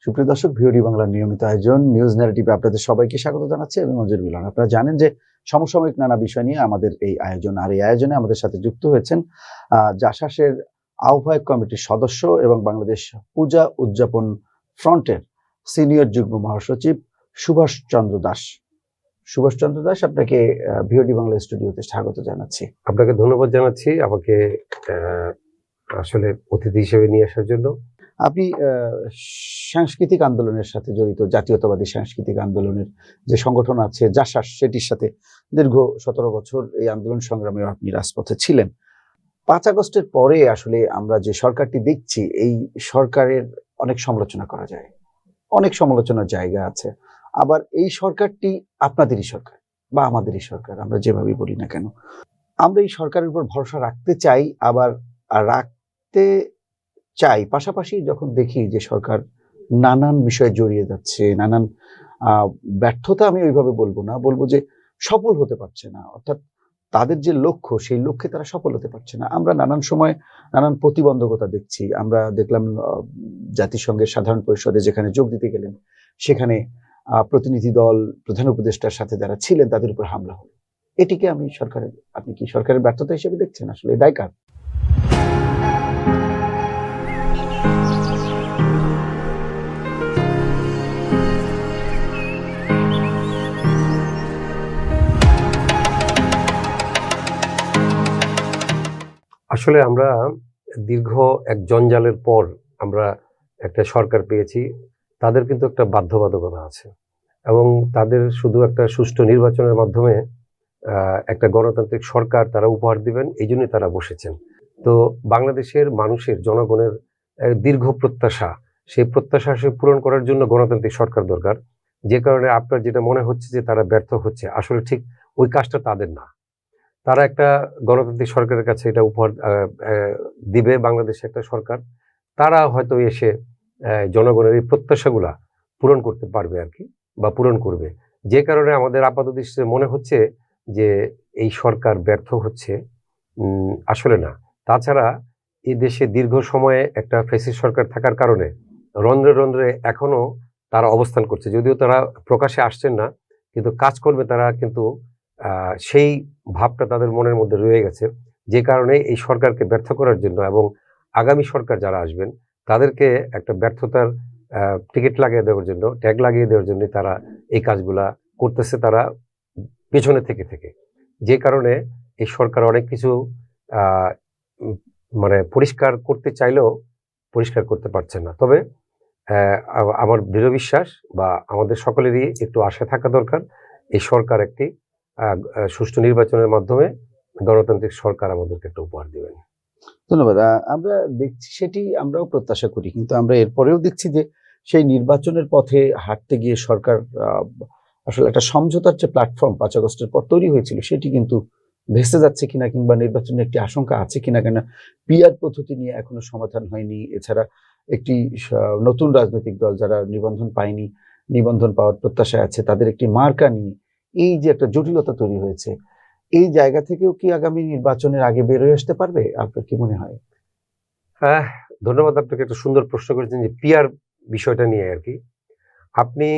সুপ্রিয় দর্শক, ভিওডি বাংলার নিয়মিত আয়োজন নিউজ ন্যারেটিভে আপনাদের সবাইকে স্বাগত জানাচ্ছি। আমি মঞ্জুর মিলন। আপনারা জানেন যে সমসাময়িক নানা বিষয় নিয়ে আমাদের এই আয়োজন, আর এই আয়োজনে আমাদের সাথে যুক্ত হয়েছেন জাসাসের আহ্বায়ক কমিটির সদস্য এবং বাংলাদেশ পূজা উদযাপন ফ্রন্টের সিনিয়র যুগ্ম মহাসচিব সুভাষ চন্দ্র দাস। সুভাষ চন্দ্র দাস, আপনাকে ভিওডি বাংলা স্টুডিওতে স্বাগত জানাচ্ছি। আপনাকে ধন্যবাদ জানাচ্ছি আমাকে আসলে অতিথি হিসেবে নিয়ে আসার জন্য। আপনি সাংস্কৃতিক আন্দোলনের সাথে জড়িত, জাতীয়তাবাদী সাংস্কৃতিক আন্দোলনের যে সংগঠন আছে জাসাস, সেটির সাথে দীর্ঘ 17 বছর এই আন্দোলন সংগ্রামে আপনি রাজপথে ছিলেন। 5 আগস্টের পরে আসলে আমরা যে সরকারটি দেখছি, এই সরকারের অনেক সমালোচনা করা যায়, অনেক সমালোচনার জায়গা আছে। আবার এই সরকারটি আপনাদেরই সরকার বা আমাদেরই সরকার, আমরা যেভাবেই বলি না কেন, আমরা এই সরকারের উপর ভরসা রাখতে চাই, আবার রাখতে চাই। পাশাপাশি যখন দেখি যে সরকার নানান বিষয়ে জড়িয়ে যাচ্ছে, নানান ব্যর্থতা, আমি ওইভাবে বলবো না, বলবো যে সফল হতে পারছে না, অর্থাৎ তাদের যে লক্ষ্য, সেই লক্ষ্যে তারা সফল হতে পারছে না। আমরা নানান সময় নানান প্রতিবন্ধকতা দেখছি। আমরা দেখলাম জাতিসংঘের সাধারণ পরিষদে যেখানে যোগ দিতে গেলেন, সেখানে প্রতিনিধি দল, প্রধান উপদেষ্টার সাথে যারা ছিলেন তাদের উপর হামলা হলো। এটিকে আপনি কি সরকারের ব্যর্থতা হিসেবে দেখছেন? আসলে দায় কার? আসলে আমরা দীর্ঘ এক জঞ্জালের পর আমরা একটা সরকার পেয়েছি। তাদের কিন্তু একটা বাধ্যবাধকতা আছে এবং তাদের শুধু একটা সুষ্ঠু নির্বাচনের মাধ্যমে একটা গণতান্ত্রিক সরকার তারা উপহার দিবেন, এই জন্যই তারা বসেছেন। তো বাংলাদেশের মানুষের, জনগণের দীর্ঘ প্রত্যাশা, সেই প্রত্যাশা পূরণ করার জন্য গণতান্ত্রিক সরকার দরকার। যে কারণে আপনার যেটা মনে হচ্ছে যে তারা ব্যর্থ হচ্ছে, আসলে ঠিক ওই কাজটা তাদের না। তারা একটা গণতান্ত্রিক সরকারের কাছে এটা উপহার দিবে, বাংলাদেশে একটা সরকার, তারা হয়তো এসে জনগণের এই প্রত্যাশাগুলা পূরণ করতে পারবে আর কি, বা পূরণ করবে। যে কারণে আমাদের আপাত দৃষ্টিতে মনে হচ্ছে যে এই সরকার ব্যর্থ হচ্ছে, আসলে না। তাছাড়া এই দেশে দীর্ঘ সময়ে একটা ফ্যাসিস্ট সরকার থাকার কারণে রন্ধ্রে রন্ধ্রে এখনো তারা অবস্থান করছে, যদিও তারা প্রকাশ্যে আসছেন না, কিন্তু কাজকর্মে তারা কিন্তু সেই ভাবটা তাদের মনের মধ্যে রয়ে গেছে। যে কারণে এই সরকারকে ব্যর্থ করার জন্য এবং আগামী সরকার যারা আসবেন তাদেরকে একটা ব্যর্থতার টিকিট লাগিয়ে দেওয়ার জন্য, ট্যাগ লাগিয়ে দেওয়ার জন্য তারা এই কাজগুলা করতেছে, তারা পেছনে থেকে থেকে। যে কারণে এই সরকার অনেক কিছু মানে পরিষ্কার করতে চাইলেও পরিষ্কার করতে পারছে না। তবে আমার দৃঢ় বিশ্বাস বা আমাদের সকলেরই একটু আশা থাকা দরকার, এই সরকার একটি সুষ্ঠু নির্বাচনের মাধ্যমে গণতান্ত্রিক সরকার আমাদেরকে একটা উপহার দিবেন। ধন্যবাদ। আমরা দেখছি, সেটি আমরাও প্রত্যাশা করি, কিন্তু আমরা এরপরেও দেখছি যে সেই নির্বাচনের পথে হাঁটতে গিয়ে সরকার আসলে একটা সমঝোতার যে প্ল্যাটফর্ম 5 আগস্টের পর তৈরি হয়েছিল, সেটি কিন্তু ভেসে যাচ্ছে কিনা, কিংবা নির্বাচনের একটি আশঙ্কা আছে কিনা, কেন পিআর পদ্ধতি নিয়ে এখনো সমাধান হয়নি। এছাড়া একটি নতুন রাজনৈতিক দল যারা নিবন্ধন পায়নি, নিবন্ধন পাওয়ার প্রত্যাশায় আছে, তাদের একটি মার্কা নিয়ে এই যে একটা জটিলতা তৈরি হয়েছে, এই জায়গা থেকেও কি আগামী নির্বাচনের আগে বের হয়ে আসতে পারবে? আপনার কি মনে হয়? হ্যাঁ, ধন্যবাদ। আপনাকে একটা সুন্দর প্রশ্ন করেছেন যে পিআর বিষয়টা নিয়ে আর কি। আপনি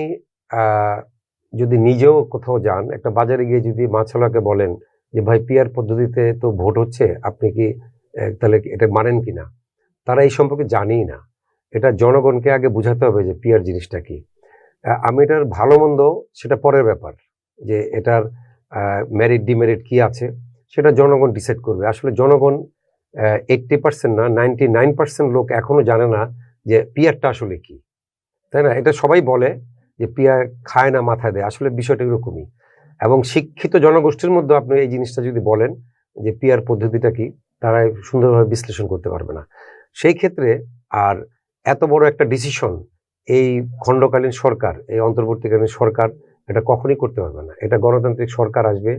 যদি নিজেও কোথাও যান, একটা বাজারে গিয়ে যদি মাছওয়ালাকে বলেন যে ভাই পিআর পদ্ধতিতে তো ভোট হচ্ছে, আপনি কি তাহলে এটা মানেন কিনা, তারা এই সম্পর্কে জানেই না। এটা জনগণকে আগে বুঝাতে হবে যে পিআর জিনিসটা কি। আমি এটার ভালো মন্দ সেটা পরের ব্যাপার, যে এটার মেরিট ডিমেরিট কি আছে সেটা জনগণ ডিসাইড করবে। আসলে জনগণ 80% না, 99% লোক এখনো জানে না যে পিআরটা আসলে কি, তাই না? এটা সবাই বলে যে পিআর খায় না মাথায় দেয়, আসলে বিষয়টা এরকমই। এবং শিক্ষিত জনগোষ্ঠীর মধ্যে আপনি এই জিনিসটা যদি বলেন যে পিআর পদ্ধতিটা কি, তারা সুন্দরভাবে বিশ্লেষণ করতে পারবে না। সেই ক্ষেত্রে আর এত বড় একটা ডিসিশন এই খণ্ডকালীন সরকার, এই অন্তর্বর্তীকালীন সরকার এটা কখনই করতে পারবে না। এটা গণতান্ত্রিক সরকার আসবে,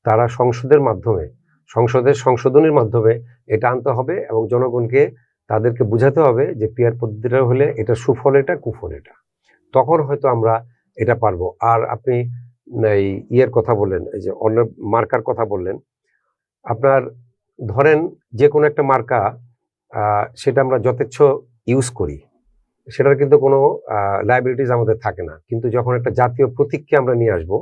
তারা সংসদের মাধ্যমে, সংসদের সংশোধনীর মাধ্যমে এটা আনতে হবে এবং জনগণকে তাদেরকে বুঝাতে হবে যে পিআর পদ্ধতিটা হলে এটা সুফল, এটা কুফল এটা, তখন হয়তো আমরা এটা পারবো। আর আপনি এই ইয়ের কথা বললেন, এই যে অন্য মার্কার কথা বললেন, আপনার ধরেন যে কোনো একটা মার্কা, সেটা আমরা যথেচ্ছ ইউজ করি, সেটার কিন্তু কোনো লাইবিলিটিস আমাদের থাকে না। কিন্তু যখন একটা জাতীয় প্রতীককে আমরা নিয়ে আসব,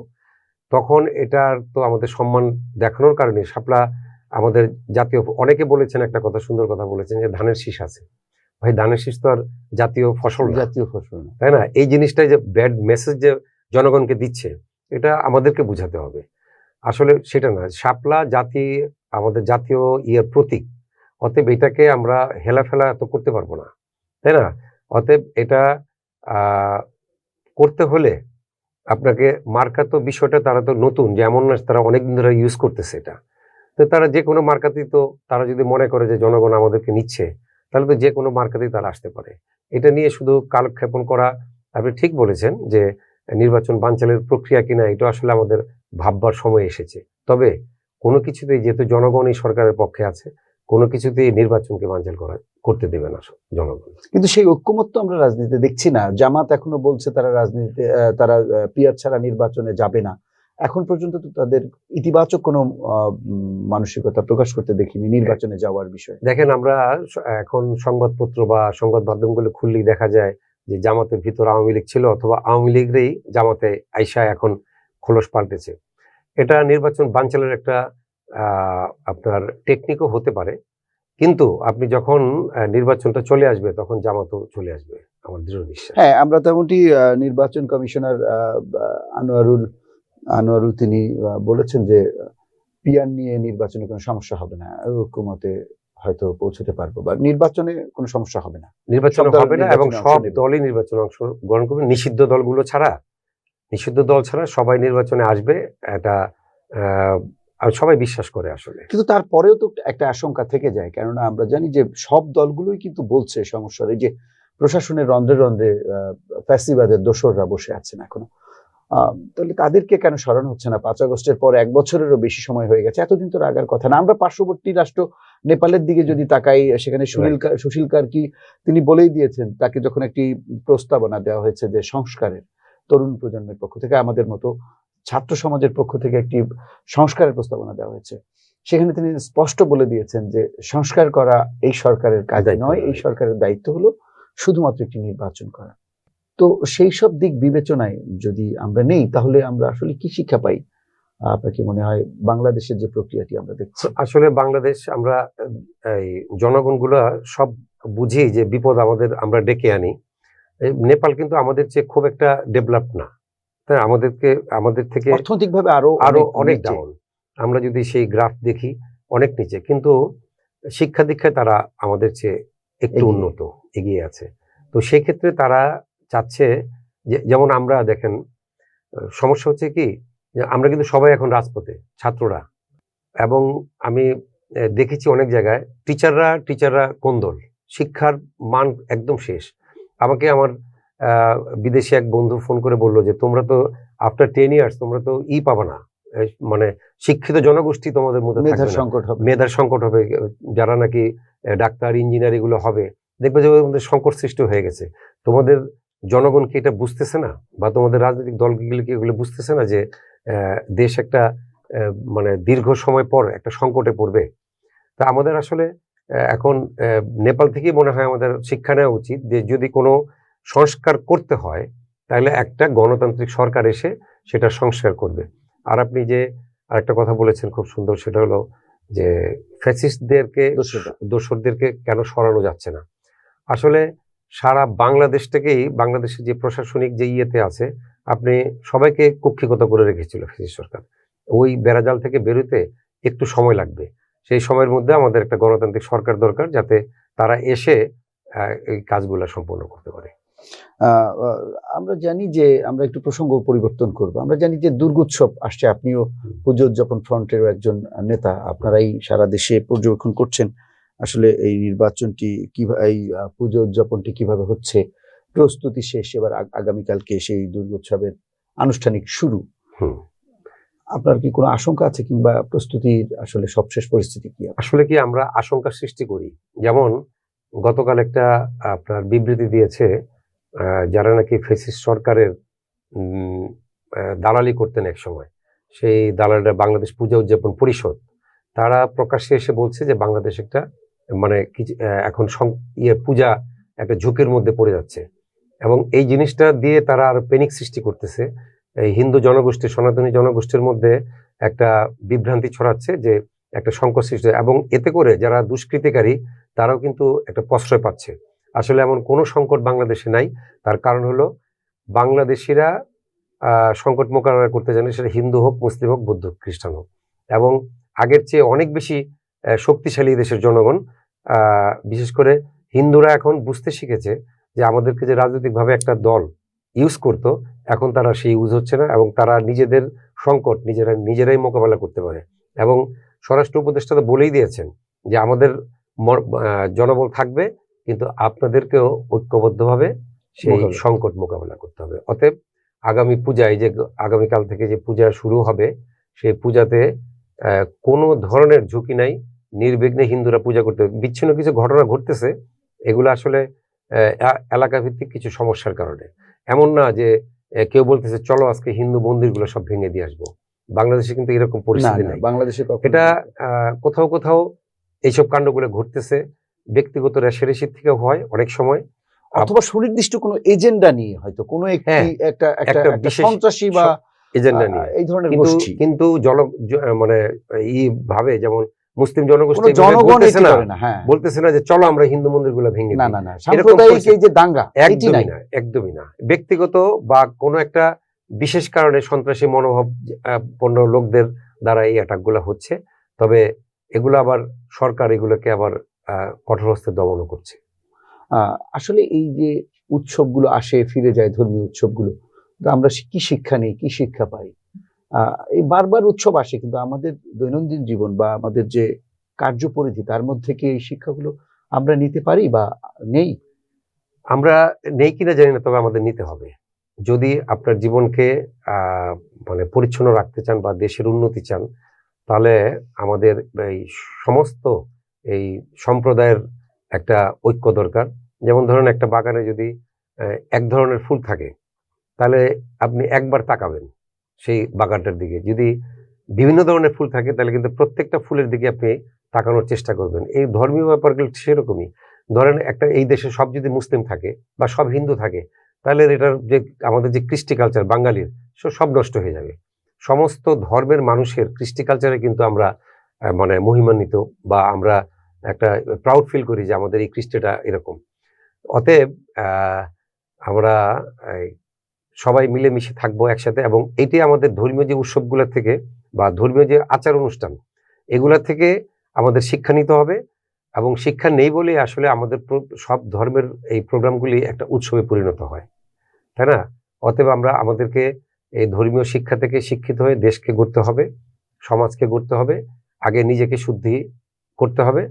তখন এটার তো আমাদের সম্মান দেখানোর কারণে শাপলা আমাদের জাতীয়, অনেকে বলেছেন একটা কথা, সুন্দর কথা বলেছেন যে ধানের শীষ আছে। ভাই, ধানের শীষ তো আর জাতীয় ফসল না, জাতীয় ফসল না। তাই না? এই জিনিসটাই যে ব্যাড মেসেজ যে জনগণকে দিচ্ছে, এটা আমাদেরকে বুঝাতে হবে। আসলে সেটা না, শাপলা আমাদের জাতীয় প্রতীক। অতএব এটাকে আমরা হেলাফেলা তো করতে পারবো না, তাই না? অতএব এটা করতে হলে আপনাকে মার্কা, তো বিষয়টা তারা তো নতুন, যেমন না তারা অনেকদিন ধরে ইউজ করতেছে এটা। তো তারা যে কোনো মার্কাতেই, তো তারা যদি মনে করে যে জনগণ আমাদেরকে নিচ্ছে, তাহলে তো যে কোনো মার্কাতেই তারা আসতে পারে। এটা নিয়ে শুধু কালক্ষেপণ করা, আপনি ঠিক বলেছেন যে নির্বাচন বানচালের প্রক্রিয়া কিনা, এটা আসলে আমাদের ভাববার সময় এসেছে। তবে কোনো কিছুতেই, যেহেতু জনগণ এই সরকারের পক্ষে আছে, কোনো কিছুতেই নির্বাচনকে বানচাল করতে দেবে না জনগণ। কিন্তু সেই ঐক্যমত্য আমরা রাজনীতিতে দেখছি না। জামাত এখনো বলছে তারা রাজনীতিতে তারা পিয়ার ছাড়া নির্বাচনে যাবে না। এখন পর্যন্ত তো তাদের ইতিবাচক কোনো মানসিকতা প্রকাশ করতে দেখিনি নির্বাচনে যাওয়ার বিষয়ে। দেখেন, আমরা এখন সংবাদপত্র বা সংবাদ মাধ্যমগুলো খুললেই দেখা যায় যে জামাতের ভিতর আওয়ামী লীগ ছিল, অথবা আওয়ামী লীগেরই জামাতে আইসা এখন খোলস পাল্টেছে। এটা নির্বাচন বানচালের একটা আপনার টেকনিকও হতে পারে। কিন্তু আপনি যখন নির্বাচনটা চলে আসবে, তখন জামাতও চলে আসবে, আমার দৃঢ় বিশ্বাস। হ্যাঁ, আমরা তেমনটি নির্বাচন কমিশনার আনোয়ারুল তিনি বলেছেন যে পিয়ার নিয়ে নির্বাচনে কোনো সমস্যা হবে না, ঐক্যমতে হয়তো পৌঁছতে পারবো, বা নির্বাচনে কোনো সমস্যা হবে না, নির্বাচন হবে না, এবং সব দলই নির্বাচনে অংশগ্রহণ করবে। নিষিদ্ধ দলগুলো ছাড়া, নিষিদ্ধ দল ছাড়া সবাই নির্বাচনে আসবে, এটা সবাই বিশ্বাস করে আসলে। কিন্তু তারপরেও তো একটা আশঙ্কা থেকে যায়, কেননা আমরা জানি যে সব দলগুলোই কিন্তু বলছে সমস্যার, এই যে প্রশাসনের রন্ধ্রে রন্ধ্রে ফ্যাসিবাদের দোসররা বসে আছেন এখনো। তাহলে তাদেরকে কেন সরানো হচ্ছে না? 5 আগস্টের পর 1 বছরেরও বেশি সময় হয়ে গেছে, এতদিন তো রাগার কথা না। আমরা পার্শ্ববর্তী রাষ্ট্র নেপালের দিকে যদি তাকাই, সেখানে সুশীল কার্কি তিনি বলেই দিয়েছেন, তাকে যখন একটি প্রস্তাবনা দেওয়া হয়েছে যে সংস্কারের, তরুণ প্রজন্মের পক্ষ থেকে, আমাদের মতো ছাত্র সমাজের পক্ষ থেকে একটি সংস্কারের প্রস্তাবনা দেওয়া হয়েছে, সেখানে তিনি স্পষ্ট বলে দিয়েছেন যে সংস্কার করা এই সরকারের কাজ নয়, এই সরকারের দায়িত্ব হলো শুধুমাত্র একটি নির্বাচন করা। তো সেই সব দিক বিবেচনায় যদি আমরা নেই, তাহলে আমরা আসলে কি শিক্ষা পাই? আপনার কি মনে হয় বাংলাদেশের যে প্রক্রিয়াটি আমরা দেখছি? আসলে বাংলাদেশ, আমরা এই জনগণগুলা সব বুঝি যে বিপদ আমরা ডেকে আনি। নেপাল কিন্তু আমাদের চেয়ে খুব একটা ডেভেলপ না, তাই আমাদের থেকে অর্থনৈতিকভাবে আরো অনেক ডাউন। আমরা যদি সেই গ্রাফ দেখি, অনেক নিচে, কিন্তু শিক্ষা দীক্ষায় তারা আমাদের চেয়ে একটু উন্নত, এগিয়ে আছে। তো সেই ক্ষেত্রে তারা চাচ্ছে যে, যেমন আমরা দেখেন, সমস্যা হচ্ছে কি, যে আমরা কিন্তু সবাই এখন রাজপথে, ছাত্ররা, এবং আমি দেখেছি অনেক জায়গায় টিচাররা কোন দল, শিক্ষার মান একদম শেষ। আমাকে আমার বিদেশি এক বন্ধু ফোন করে বললো যে তোমরা তো আফটার 10 ইয়ার্স তোমরা তো পাবা না, মানে শিক্ষিত জনগোষ্ঠী তোমাদের মধ্যে মেধার সংকট হবে। যারা নাকি ডাক্তার, ইঞ্জিনিয়ার এগুলো হবে, দেখবে যে ওদের সংকট সৃষ্টি হয়ে গেছে। তোমাদের জনগণ কি এটা বুঝতেছে না, বা তোমাদের রাজনৈতিক দলগুলো কি এগুলো বুঝতেছে না যে দেশ একটা মানে দীর্ঘ সময় পর একটা সংকটে পড়বে? তা আমাদের আসলে এখন নেপাল থেকেই মনে হয় আমাদের শিক্ষা নেওয়া উচিত যে যদি কোনো সংস্কার করতে হয়, তাহলে একটা গণতান্ত্রিক সরকার এসে সেটা সংস্কার করবে। আর আপনি যে আরেকটা কথা বলেছেন খুব সুন্দর, সেটা হলো যে ফ্যাসিস্টদেরকে, দোসরদেরকে কেন সরানো যাচ্ছে না। আসলে সারা বাংলাদেশ থেকেই, বাংলাদেশের যে প্রশাসনিক যে ইয়েতে আছে, আপনি সবাইকে কুক্ষিগত করে রেখেছিল ফ্যাসিস্ট সরকার। ওই বেড়াজাল থেকে বেরোতে একটু সময় লাগবে। সেই সময়ের মধ্যে আমাদের একটা গণতান্ত্রিক সরকার দরকার, যাতে তারা এসে এই কাজগুলো সম্পন্ন করতে পারে। আমরা জানি যে, আমরা একটু প্রসঙ্গ পরিবর্তন করব, আমরা জানি যে দুর্গোৎসব আসছে, আপনিও পুজো উদযাপন ফ্রন্টের একজন নেতা, আপনারাই সারা দেশে পর্যবেক্ষণ করছেন আসলে এই নির্বাচনটি কিভাবে, এই পুজো উদযাপনটি কিভাবে হচ্ছে, প্রস্তুতি শেষ, এবার আগামীকালকে সেই দুর্গোৎসবের আনুষ্ঠানিক শুরু। আপনার কি কোনো আশঙ্কা আছে, কিংবা প্রস্তুতির আসলে সবশেষ পরিস্থিতি কি? আসলে কি আমরা আশঙ্কা সৃষ্টি করি, যেমন গতকাল একটা আপনার বিবৃতি দিয়েছে যারা নাকি ফ্যাসিস্ট সরকারের দালালি করতেন এক সময়, সেই দালালরা বাংলাদেশ পূজা উদযাপন পরিষদ, তারা প্রকাশ্যে এসে বলছে যে বাংলাদেশ একটা মানে এখন পূজা একটা ঝুঁকির মধ্যে পড়ে যাচ্ছে। এবং এই জিনিসটা দিয়ে তারা আর প্যানিক সৃষ্টি করতেছে। এই হিন্দু জনগোষ্ঠী, সনাতনী জনগোষ্ঠীর মধ্যে একটা বিভ্রান্তি ছড়াচ্ছে, যে একটা সংকট সৃষ্টি, এবং এতে করে যারা দুষ্কৃতিকারী তারাও কিন্তু একটা প্রশ্রয় পাচ্ছে। আসলে এমন কোনো সংকট বাংলাদেশে নাই। তার কারণ হলো বাংলাদেশিরা সংকট মোকাবেলা করতে জানে, সেটা হিন্দু হোক, মুসলিম হোক, বৌদ্ধ, খ্রিস্টান হোক। এবং আগের চেয়ে অনেক বেশি শক্তিশালী দেশের জনগণ। বিশেষ করে হিন্দুরা এখন বুঝতে শিখেছে যে আমাদেরকে যে রাজনৈতিকভাবে একটা দল ইউজ করতো, এখন তারা সেই ইউজ হচ্ছে না, এবং তারা নিজেদের সংকট নিজেরাই মোকাবেলা করতে পারে। এবং স্বরাষ্ট্র উপদেষ্টা তো বলেই দিয়েছেন যে আমাদের জনবল থাকবে, কিন্তু আপনাদেরকেও ঐক্যবদ্ধভাবে সেই সংকট মোকাবেলা করতে হবে। অতএব আগামী পূজায়, যে আগামীকাল থেকে যে পূজা শুরু হবে, সেই পূজাতে কোনো ধরনের ঝুঁকি নাই, নির্বিঘ্নে হিন্দুরা পূজা করতে হবে। বিচ্ছিন্ন কিছু ঘটনা ঘটতেছে, এগুলো আসলে এলাকা ভিত্তিক কিছু সমস্যার কারণে। এমন না যে কেউ বলতেছে চলো আজকে হিন্দু মন্দিরগুলো সব ভেঙে দিয়ে আসবো। বাংলাদেশে কিন্তু এরকম পরিস্থিতি নাই। বাংলাদেশে এটা কোথাও কোথাও এইসব কাণ্ডগুলো ঘটতেছে ব্যক্তিগত রেশারেশির থেকে হয় অনেক সময়, অথবা সুনির্দিষ্ট কোনো এজেন্ডা নিয়ে, হয়তো কোনো একটা সন্ত্রাসী বা এজেন্ডা নিয়ে এই ধরনের গোষ্ঠী। কিন্তু মানে ভাবে, যেমন মুসলিম জনগোষ্ঠী বলতেছে না যে চলো আমরা হিন্দু মন্দিরগুলো ভেঙে দিই। না, সাম্প্রদায়িক এই যে দাঙ্গা, একদমই না। ব্যক্তিগত বা কোনো একটা বিশেষ কারণে সন্ত্রাসী মনোভাবপন্ন লোকদের দ্বারা এই অ্যাটাকগুলো হচ্ছে। তবে এগুলো আবার সরকার এগুলোকে আবার কঠোর হস্তে দমন করছে। আসলে এই যে উৎসবগুলো আসে, ফিরে যায়, ধর্মীয় উৎসবগুলো, আমরা কি শিক্ষা নেই, কি শিক্ষা পাই? এই বারবার উৎসব আসে, কিন্তু আমাদের দৈনন্দিন জীবন বা আমাদের যে কার্যপরিধি, তার মধ্যে কি এই শিক্ষাগুলো আমরা নিতে পারি বা নেই? আমরা নেই কিনা জানি না, তবে আমাদের নিতে হবে। যদি আপনার জীবনকে মানে পরিচ্ছন্ন রাখতে চান বা দেশের উন্নতি চান, তাহলে আমাদের এই সমস্ত এই সম্প্রদায়ের একটা ঐক্য দরকার। যেমন ধরুন, একটা বাগানে যদি এক ধরনের ফুল থাকে, তাহলে আপনি একবার তাকাবেন সেই বাগানটার দিকে। যদি বিভিন্ন ধরনের ফুল থাকে, তাহলে কিন্তু প্রত্যেকটা ফুলের দিকে আপনি তাকানোর চেষ্টা করবেন। এই ধর্মীয় ব্যাপারগুলো সেরকমই। ধরেন, একটা এই দেশে সব যদি মুসলিম থাকে বা সব হিন্দু থাকে, তাহলে এটার যে আমাদের যে কৃষ্টি কালচার বাঙালির, সব নষ্ট হয়ে যাবে। সমস্ত ধর্মের মানুষের কৃষ্টি কালচারে কিন্তু আমরা মানে মহিমান্বিত, বা আমরা একটা প্রাউড ফিল করি যে আমাদের এই কৃষ্টিটা এরকম। অতএব আমরা সবাই মিলেমিশে থাকবো একসাথে, এবং এটি আমাদের ধর্মীয় যে উৎসবগুলো থেকে বা ধর্মীয় যে আচার অনুষ্ঠান, এগুলা থেকে আমাদের শিক্ষা নিতে হবে। এবং শিক্ষা নেই বলে আসলে আমাদের সব ধর্মের এই প্রোগ্রামগুলি একটা উৎসবে পরিণত হয়, তাই না? অতএব আমাদেরকে এই ধর্মীয় শিক্ষা থেকে শিক্ষিত হয়ে দেশকে গড়তে হবে, সমাজকে গড়তে হবে। আগে নিজেকে শুদ্ধি করতে হবে,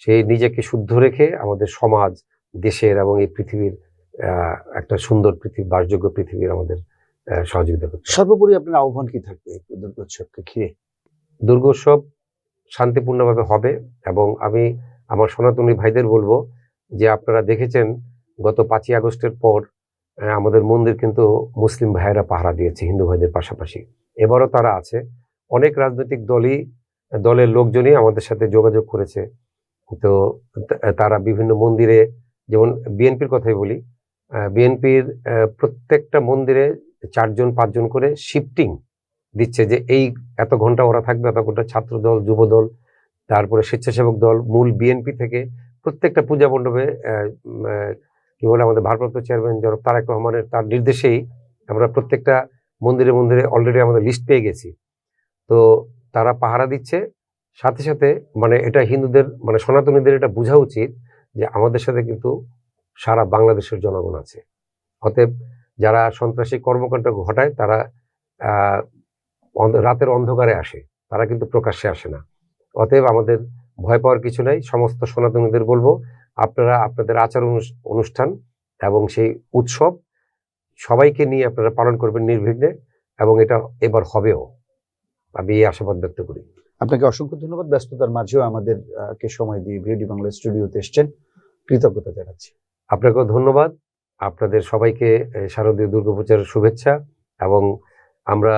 সেই নিজেকে শুদ্ধ রেখে আমাদের সমাজ, দেশের এবং এই পৃথিবীর একটা সুন্দর পৃথিবী, বাসযোগ্য পৃথিবীর আমাদের সহযোগিতা করতে হবে। সর্বোপরি আপনার আহ্বান কি থাকবে দুর্গোৎসবকে ঘিরে? দুর্গোৎসব শান্তিপূর্ণভাবে হবে, এবং আমি আমার সনাতনী ভাইদের বলবো যে আপনারা দেখেছেন গত 5ই আগস্টের পর আমাদের মন্দির কিন্তু মুসলিম ভাইয়েরা পাহারা দিয়েছে হিন্দু ভাইদের পাশাপাশি। এবারও তারা আছে। অনেক রাজনৈতিক দলের লোকজনই আমাদের সাথে যোগাযোগ করেছে। তো তারা বিভিন্ন মন্দিরে, যেমন বিএনপির কথাই বলি, বিএনপির প্রত্যেকটা মন্দিরে 4-5 জন করে শিফটিং দিচ্ছে, যে এই এত ঘন্টা ওরা থাকবে, এত ঘন্টা ছাত্র দল, যুব দল, তারপরে স্বেচ্ছাসেবক দল, মূল বিএনপি থেকে প্রত্যেকটা পূজা মণ্ডপে কি বলে আমাদের ভারপ্রাপ্ত চেয়ারম্যান জনাব তারেক রহমানের তার নির্দেশেই আমরা প্রত্যেকটা মন্দিরে অলরেডি আমাদের লিস্ট পেয়ে গেছি। তো তারা পাহারা দিচ্ছে। সাথে সাথে মানে এটা হিন্দুদের, মানে সনাতনীদের এটা বোঝা উচিত যে আমাদের সাথে কিন্তু সারা বাংলাদেশের জনগণ আছে। অতএব যারা সন্ত্রাসী কর্মকাণ্ড ঘটায়, তারা রাতের অন্ধকারে আসে, তারা কিন্তু প্রকাশ্যে আসে না। অতএব আমাদের ভয় পাওয়ার কিছু নাই। সমস্ত সনাতনীদের বলবো, আপনারা আপনাদের আচার অনুষ্ঠান এবং সেই উৎসব সবাইকে নিয়ে আপনারা পালন করবেন নির্বিঘ্নে, এবং এটা এবার হবেও, আমি এই আশাবাদ ব্যক্ত করি। আপনাকে অসংখ্য ধন্যবাদ। ব্যস্ততার মাঝেও আমাদের কে সময় দিয়ে ভিওডি বাংলা স্টুডিওতে এসেছেন, কৃতজ্ঞতা জানাচ্ছি। আপনাকেও ধন্যবাদ। আপনাদের সবাইকে শারদীয় দুর্গাপূজার শুভেচ্ছা, এবং আমরা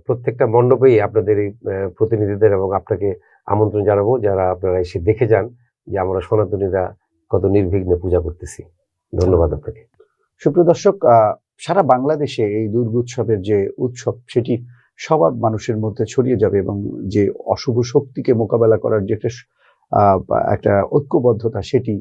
প্রত্যেকটা মণ্ডপেই আপনাদের এই প্রতিনিধিদের এবং আপনাকে আমন্ত্রণ জানাবো, যারা আপনারা এসে দেখে যান যে আমরা সনাতনীরা কত নির্বিঘ্নে পূজা করতেছি। ধন্যবাদ আপনাকে। সুপ্রিয় দর্শক, সারা বাংলাদেশে এই দুর্গোৎসবের যে উৎসব সেটি সবার মানুষের মধ্যে ছড়িয়ে যাবে এবং যে অশুভ শক্তিকে মোকাবেলা করার যে একটা ঐক্যবদ্ধতা, সেটি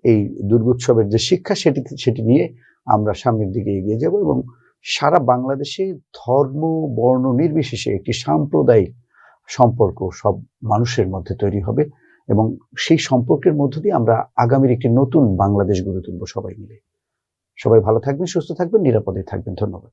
এই দুর্গোৎসবের যে শিক্ষা সেটি নিয়ে আমরা সামনের দিকে এগিয়ে যাব এবং সারা বাংলাদেশে ধর্ম বর্ণ নির্বিশেষে একটি সাম্প্রদায়িক সম্পর্ক সব মানুষের মধ্যে তৈরি হবে এবং সেই সম্পর্কের মধ্য দিয়ে আমরা আগামীর একটি নতুন বাংলাদেশ গড়ে তুলব সবাই মিলে। সবাই ভালো থাকবেন, সুস্থ থাকবেন, নিরাপদে থাকবেন। ধন্যবাদ।